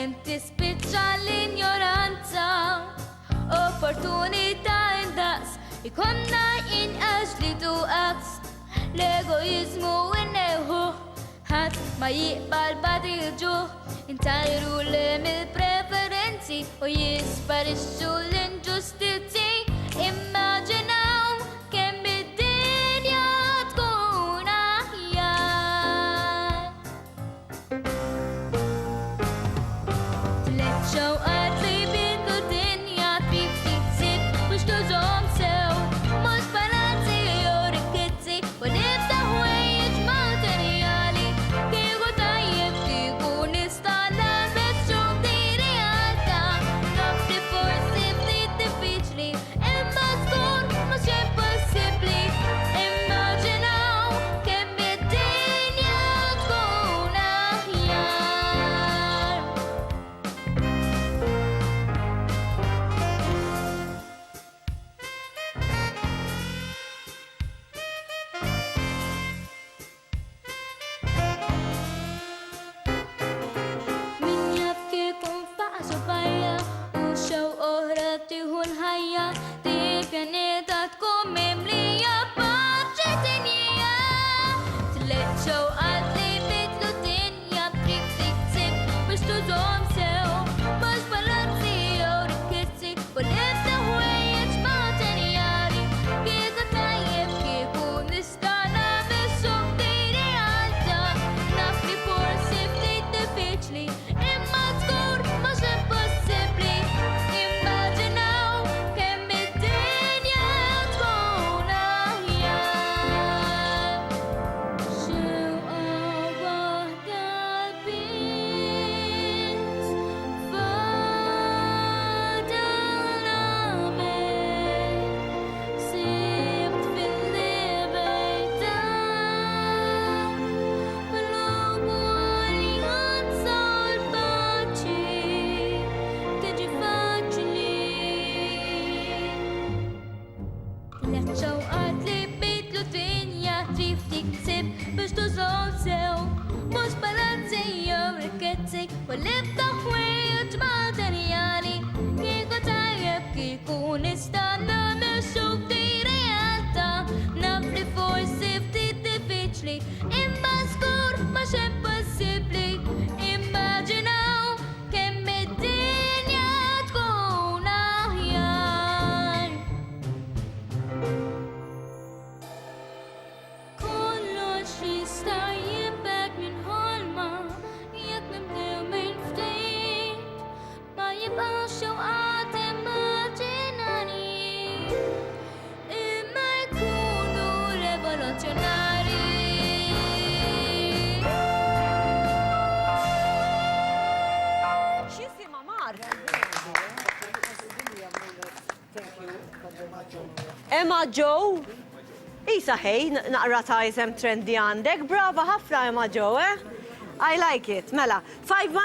Ovvjament tispiċċa l-ignoranza, opportunità indaqs, ikonna inqas li tuqas, l-egoizmu inneħu, ħadd ma jiqbal badi l-ġuħ, intajru l-preferenzi u jisparixxu l-inġustizzi. Immaġinaw kemm id-dinja tkun aħjar. Tliet xewqat li bidlu dinja trid titsib biex tużhom sew, mhux palazzi jew rikkizzi u niftaħ ħwejjeġ materjali. Kieku tajjeb kieku nista' nagħmel xogħol realtà, naf li forsi ftit diffiċli imma żgur mhux impossibbli. Immaġinaw kemm id-dinja tkun aħjar. Min jaf kieku nfaqa' subajja u xew oħra tieħu l-ħajja, dik pjaneta tkun mimlija b'paċi dinjija. Tliet xewqat li bidlu dinja trid tiksib biex tużhom sew, mhux palazzi jew rikkizzi u niftaħ ħwejjeġ materjali. Kieku tajjeb kieku nista' nagħmel xogħol realtà, naf li forsi ftit diffiċli imma żgur mhux impossibbli. Immaġinaw kemm id-dinja tkun aħjar. Xewqa waħda bint fada nagħmel, sibt fil-libertà l-ugwaljanza u l-paċi tiġi faċli. Tliet xewqat li bidlu dinja trid tiksib biex tużhom sew, mhux palazzi jew rikkizzi u l-iftaħ ħwejjeġ materjali. Kieku tajjeb kieku nista' nagħmel xogħol realtà, naf li forsi ftit diffiċli imma żgur mhux impossibbli. Immaġinaw kemm id-dinja tkun aħjar. Kollox jista' jinbet minn ħolma jekk nimdew minn ftit, ma jibqgħux xewqat immaġinarji imma jkunu rivoluzzjonarji. X'isima Mar? Emma Joe? Isa ħej, naqra ta' isem trendi għandek. Brava ħafna Emma Joe, eh? I like it. Mela, 5